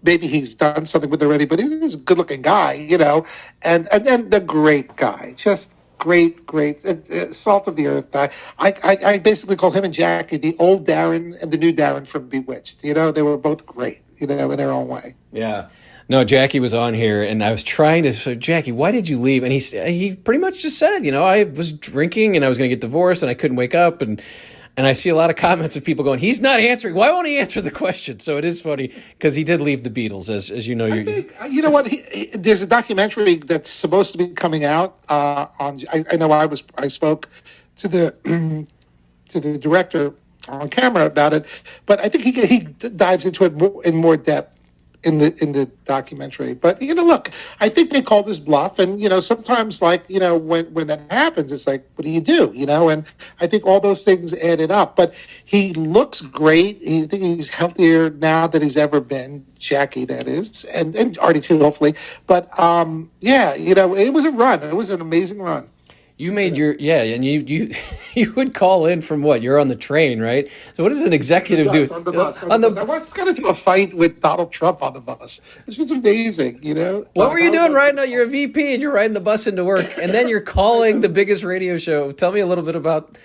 maybe he's done something with it already. But he was a good-looking guy, and the great guy, just great, salt of the earth guy. I basically call him and Jackie the old Darren and the new Darren from Bewitched. They were both great, in their own way.
Yeah. No, Jackie was on here, and I was trying to say, Jackie, why did you leave? And he pretty much just said, I was drinking, and I was going to get divorced, and I couldn't wake up, and I see a lot of comments of people going, he's not answering. Why won't he answer the question? So it is funny, because he did leave the Beatles, as you know.
I think, you know what? There's a documentary that's supposed to be coming out on. I know I spoke to the director on camera about it, but I think he dives into it in more depth in the documentary. But look, I think they call this bluff, and sometimes when that happens, it's like, what do you do? And I think all those things added up. But he looks great. I think he's healthier now than he's ever been. Jackie, that is, and Artie too, hopefully. But it was a run. It was an amazing run.
You made and you would call in from what? You're on the train, right? So what does an executive do?
On the bus. I was going to do a fight with Donald Trump on the bus. This was amazing,
What were you doing riding out? You're a VP and you're riding the bus into work, and then you're calling the biggest radio show. Tell me a little bit about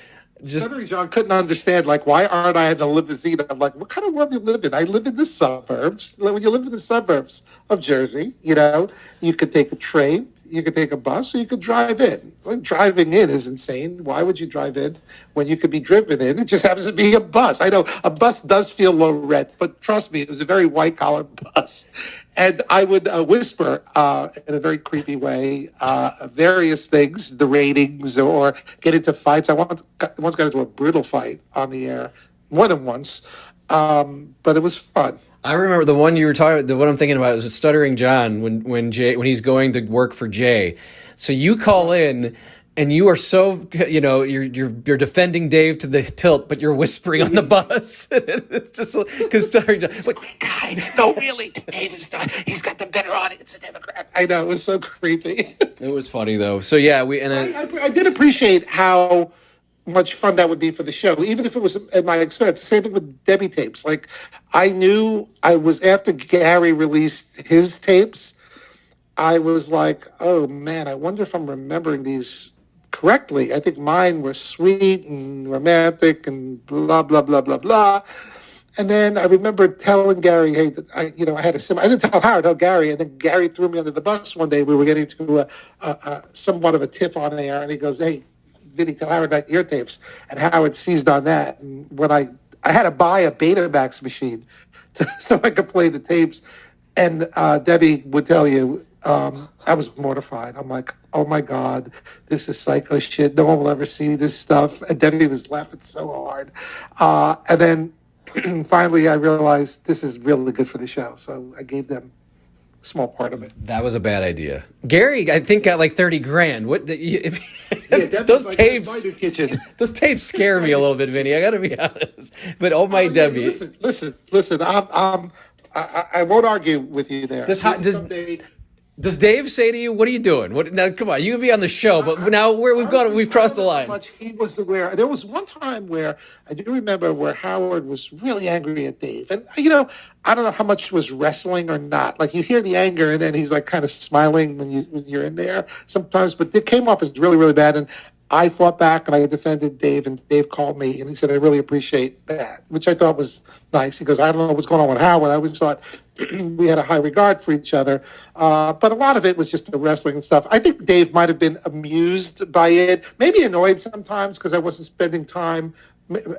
Senator John couldn't understand, why aren't I in a limousine? I'm like, what kind of world do you live in? I live in the suburbs. When you live in the suburbs of Jersey, you could take a train, you could take a bus, or you could drive in. Driving in is insane. Why would you drive in when you could be driven in? It just happens to be a bus. I know a bus does feel low rent, but trust me, it was a very white-collar bus. And I would whisper in a very creepy way various things, the ratings, or get into fights. I once got into a brutal fight on the air, more than once, but it was fun.
I remember the one you were talking. The one I'm thinking about is Stuttering John when he's going to work for Jay. So you call in. And you are so, you're defending Dave to the tilt, but you're whispering on the bus. It's just because
guy, no, really, Dave is not. He's got the better audience, a Democrat. I know, it was so creepy.
It was funny though. So yeah,
I did appreciate how much fun that would be for the show, even if it was at my expense. Same thing with Debbie tapes. Like, I knew I was after Gary released his tapes. I was like, oh man, I wonder if I'm remembering these correctly. I think mine were sweet and romantic and blah, blah, blah, blah, blah. And then I remember telling Gary, hey, that I had I didn't tell Howard, tell Gary. And then Gary threw me under the bus one day. We were getting to somewhat of a tiff on air. And he goes, hey, Vinny, tell Howard about your tapes. And Howard seized on that. And when I had to buy a Betamax machine so I could play the tapes. And Debbie would tell you, I was mortified. I'm like, oh my God, this is psycho shit. No one will ever see this stuff. And Debbie was laughing so hard. And then finally I realized this is really good for the show. So I gave them a small part of it.
That was a bad idea. Gary, I think, got like $30,000. What? Those
like,
tapes, those tapes scare me a little bit, Vinny. I got to be honest. But oh my, Debbie.
Listen. I won't argue with you there.
Does Dave say to you, "What are you doing?" Now, come on, you can be on the show, but now we've crossed the line.
Much he was aware. There was one time where I do remember where Howard was really angry at Dave, and I don't know how much was wrestling or not. Like, you hear the anger, and then he's like kind of smiling when you're in there sometimes, but it came off as really, really bad. And I fought back and I defended Dave, and Dave called me and he said, I really appreciate that, which I thought was nice. He goes, I don't know what's going on with Howard. I always thought we had a high regard for each other. But a lot of it was just the wrestling and stuff. I think Dave might have been amused by it, maybe annoyed sometimes because I wasn't spending time.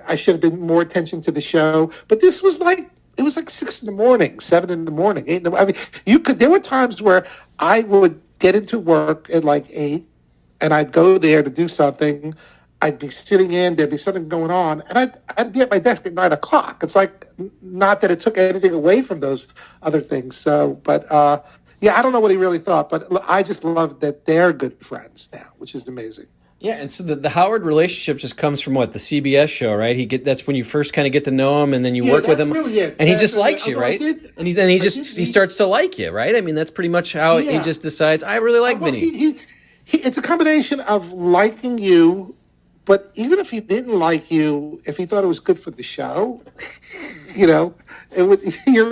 I should have been more attention to the show. But this was like, it was like 6 a.m, 7 a.m, 8 a.m. I mean, there were times where I would get into work at like 8, and I'd go there to do something. I'd be sitting there'd be something going on, and I'd be at my desk at 9 o'clock. It's like, not that it took anything away from those other things. So, but yeah, I don't know what he really thought, but I just love that they're good friends now, which is amazing.
Yeah, and so the Howard relationship just comes from what, the CBS show, right? That's when you first kind of get to know him, and then you work with him,
really
and he just likes you, right? And he starts to like you, right? I mean, that's pretty much how he just decides, I really like Vinny.
It's a combination of liking you, but even if he didn't like you, if he thought it was good for the show, you're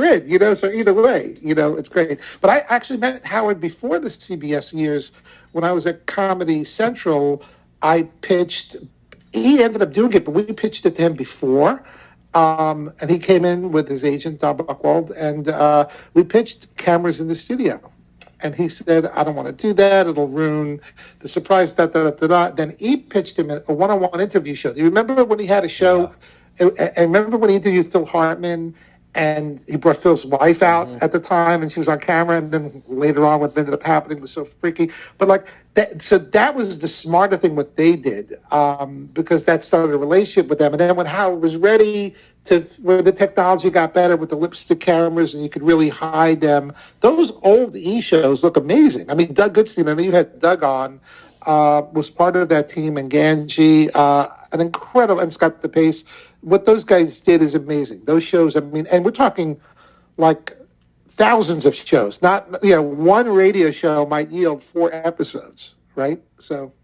in, so either way, it's great. But I actually met Howard before the CBS years. When I was at Comedy Central, I pitched, he ended up doing it, but we pitched it to him before. And he came in with his agent, Don Buchwald, and we pitched cameras in the studio. And he said, I don't want to do that. It'll ruin the surprise, Then he pitched him a one-on-one interview show. Do you remember when he had a show? Yeah. And remember when he interviewed Phil Hartman, and he brought Phil's wife out at the time, and she was on camera, and then later on what ended up happening was so freaky. But like that, so that was the smarter thing what they did, because that started a relationship with them. And then when Howard was ready where the technology got better with the lipstick cameras and you could really hide them, those old shows look amazing. I mean, Doug Goodstein, I know you had Doug on, was part of that team, and Ganji, an incredible, and Scott DePace. What those guys did is amazing. Those shows, I mean, and we're talking like thousands of shows. Not, one radio show might yield 4 episodes, right? So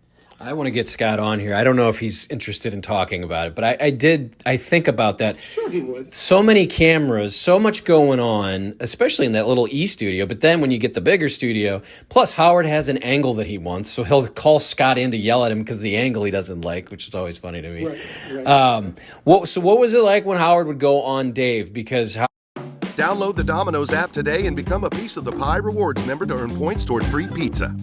I want to get Scott on here. I don't know if he's interested in talking about it, but I think about that.
Sure he would.
So many cameras, so much going on, especially in that little studio. But then when you get the bigger studio, plus Howard has an angle that he wants, so he'll call Scott in to yell at him because the angle he doesn't like, which is always funny to me.
Right.
What was it like when Howard would go on Dave? Because
Download the Domino's app today and become a Piece of the Pie Rewards member to earn points toward free pizza.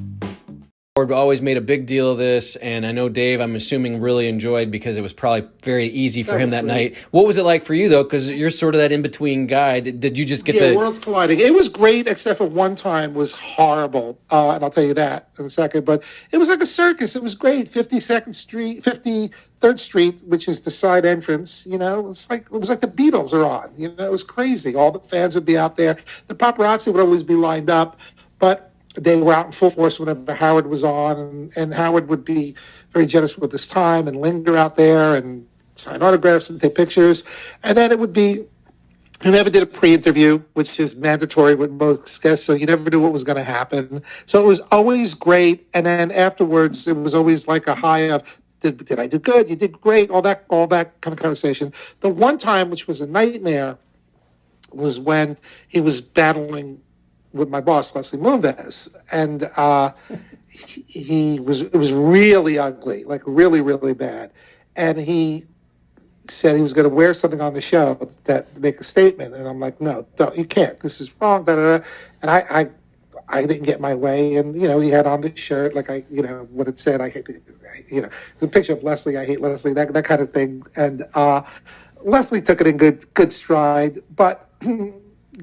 always made a big deal of this, and I know Dave, I'm assuming, really enjoyed because it was probably very easy for him that night. What was it like for you, though? Because you're sort of that in-between guy. Did you just get to...
worlds colliding. It was great, except for one time was horrible, and I'll tell you that in a second. But it was like a circus. It was great. 52nd Street, 53rd Street, which is the side entrance. You know, it was like the Beatles are on. You know, it was crazy. All the fans would be out there. The paparazzi would always be lined up, but they were out in full force whenever Howard was on, and Howard would be very generous with his time and linger out there and sign autographs and take pictures. And then it would be, he never did a pre-interview, which is mandatory with most guests, so you never knew what was going to happen. So it was always great. And then afterwards, it was always like a high of, did I do good? You did great. All that kind of conversation. The one time, which was a nightmare, was when he was battling with my boss, Leslie Moonves, and it was really ugly, like really, really bad. And he said he was going to wear something on the show that make a statement, and I'm like, no, don't, you can't. This is wrong. Da, da, da. And I didn't get my way, and he had on the shirt like what it said. I hate the picture of Leslie. I hate Leslie. That kind of thing. And Leslie took it in good stride, but.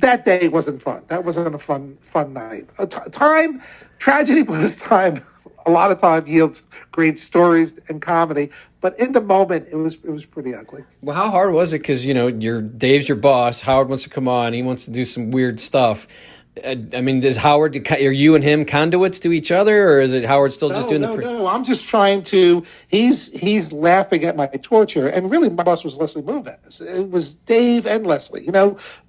That day wasn't fun. That wasn't a fun night. Tragedy was time. A lot of time yields great stories and comedy, but in the moment, it was pretty ugly.
Well, how hard was it? Because Dave's your boss. Howard wants to come on. He wants to do some weird stuff. I mean, does Howard? Are you and him conduits to each other, or is it Howard still just doing the?
No, I'm just trying to. He's laughing at my torture, and really, my boss was Leslie Moonves. It was Dave and Leslie,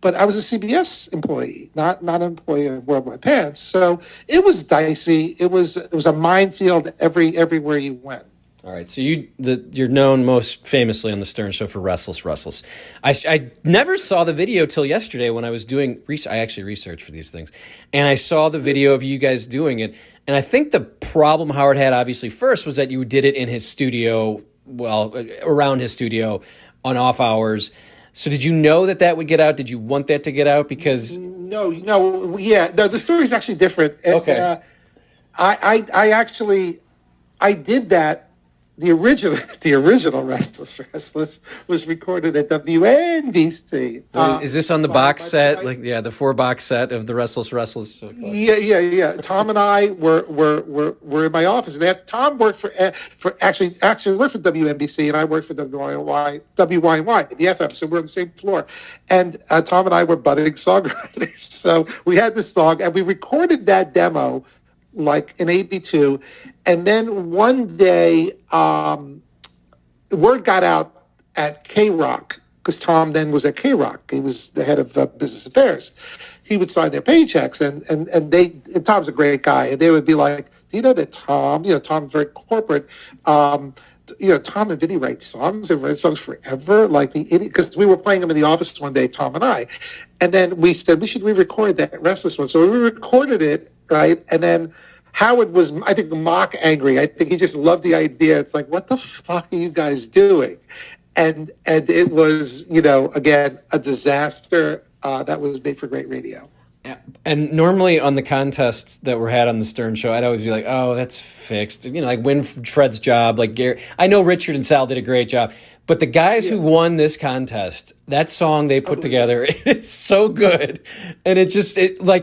But I was a CBS employee, not an employee of Worldwide Pants. So it was dicey. It was a minefield everywhere you went.
All right, so you're known most famously on the Stern Show for Restless. I never saw the video till yesterday when I was doing research. I actually researched for these things, and I saw the video of you guys doing it. And I think the problem Howard had, obviously, first was that you did it in his studio, around his studio on off hours. So did you know that would get out? Did you want that to get out? Because
the story's actually different.
Okay,
I did that. The original Restless was recorded at WNBC.
Is this on the box set? The 4-box set of the Restless?
Yeah. Tom and I were in my office, and Tom worked for actually worked for WNBC, and I worked for WYY, the FM. So we're on the same floor, and Tom and I were budding songwriters. So we had this song, and we recorded that demo. Like in '82, and then one day, word got out at K-Rock, because Tom then was at K-Rock. He was the head of business affairs. He would sign their paychecks, and Tom's a great guy, and they would be like, "Do you know that Tom? Tom's very corporate. Tom and Vinny write songs and write songs forever, like the idiot." Because we were playing them in the office one day, Tom and I, and then we said we should re-record that Restless one. So we recorded it, right, and then Howard was, I think, mock angry. I think he just loved the idea. It's like, what the fuck are you guys doing? And it was, again, a disaster that was made for great radio.
Yeah. And normally on the contests that were had on the Stern Show, I'd always be like, oh, that's fixed. Like Winfred's job, like Gary. I know Richard and Sal did a great job, but the guys who won this contest, that song they put together, it's so good. And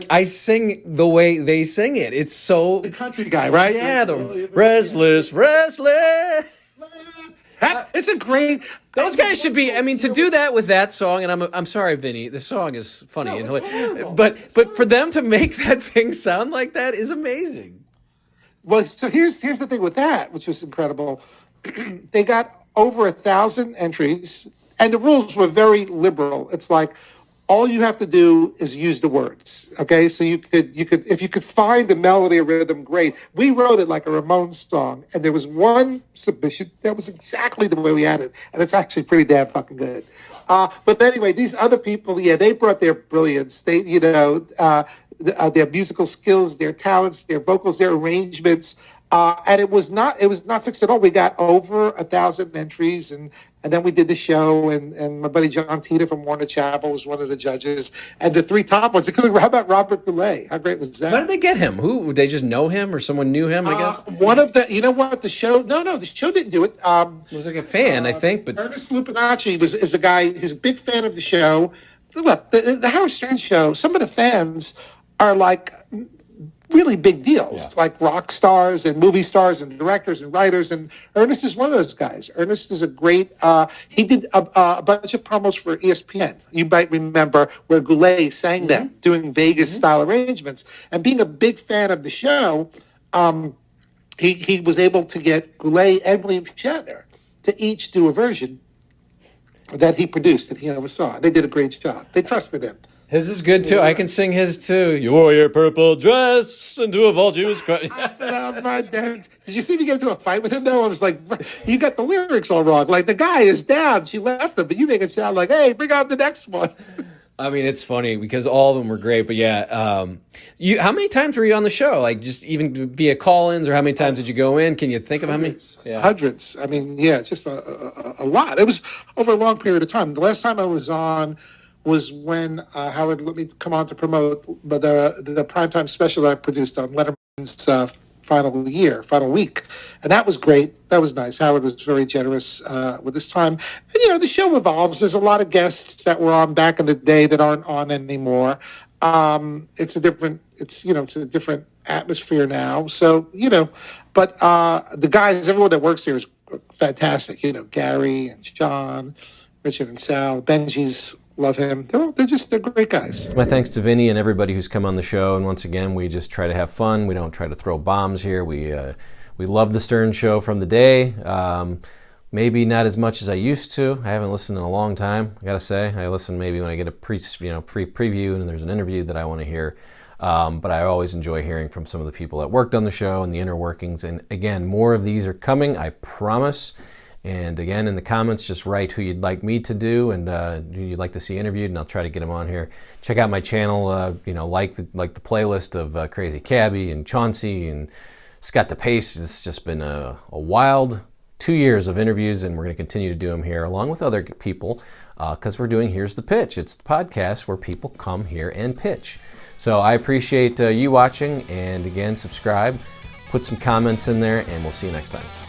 I sing the way they sing it. It's so...
The country guy, right?
Yeah, the Restless.
It's a great...
Those guys should be. I mean, to do that with that song, and I'm sorry, Vinny. The song is funny, but for them to make that thing sound like that is amazing.
Well, so here's the thing with that, which was incredible. They got over 1,000 entries, and the rules were very liberal. It's like all you have to do is use the words. Okay, so you could if you could find the melody or rhythm, great. We wrote it like a Ramones song, and there was one submission that was exactly the way we had it, and it's actually pretty damn fucking good. But anyway, these other people, they brought their brilliance. They, their musical skills, their talents, their vocals, their arrangements. And it was not fixed at all. We got over 1,000 entries, and then we did the show, and my buddy John Tita from Warner Chappell was one of the judges, and the 3 top ones, including, how about Robert Goulet? How great was that?
Why did they get him? Who, they just know him, or someone knew him, I guess?
One of the, you know what, the show didn't do it.
He was like a fan, I think, but
Ernest Lupinacci is a guy who's a big fan of the show. Look, the Howard Stern show, some of the fans are like really big deals, like rock stars and movie stars and directors and writers, and Ernest is one of those guys. Ernest is a great, he did a bunch of promos for ESPN. You might remember where Goulet sang them, doing Vegas-style arrangements. And being a big fan of the show, he was able to get Goulet and William Shatner to each do a version that he produced, that he oversaw. They did a great job. They trusted him.
His is good too. I can sing his too. You wore your purple dress into a vulture's cry.
Did you see me get into a fight with him though? I was like, you got the lyrics all wrong. Like, the guy is down. She left him, but you make it sound like, hey, bring on the next one.
I mean, it's funny because all of them were great. But yeah, how many times were you on the show? Like, just even via call-ins, or how many times did you go in? Can you think of how many? Yeah.
Hundreds. I mean, yeah, just a lot. It was over a long period of time. The last time I was on was when Howard let me come on to promote the primetime special that I produced on Letterman's final week. And that was great. That was nice. Howard was very generous with his time. And, the show evolves. There's a lot of guests that were on back in the day that aren't on anymore. It's a different atmosphere now. So, but the guys, everyone that works here is fantastic. Gary and Sean, Richard and Sal, Benji's, love him. They're great guys.
My thanks to Vinny and everybody who's come on the show. And once again, we just try to have fun. We don't try to throw bombs here. We love the Stern Show from the day. Maybe not as much as I used to. I haven't listened in a long time, I gotta say. I listen maybe when I get a preview and there's an interview that I want to hear. But I always enjoy hearing from some of the people that worked on the show and the inner workings. And again, more of these are coming, I promise. And again, in the comments, just write who you'd like me to do and who you'd like to see interviewed, and I'll try to get them on here. Check out my channel, like the playlist of Crazy Cabby and Chauncey and Scott DePace. It's just been a wild 2 years of interviews, and we're going to continue to do them here along with other people because we're doing Here's the Pitch. It's the podcast where people come here and pitch. So I appreciate you watching, and again, subscribe, put some comments in there, and we'll see you next time.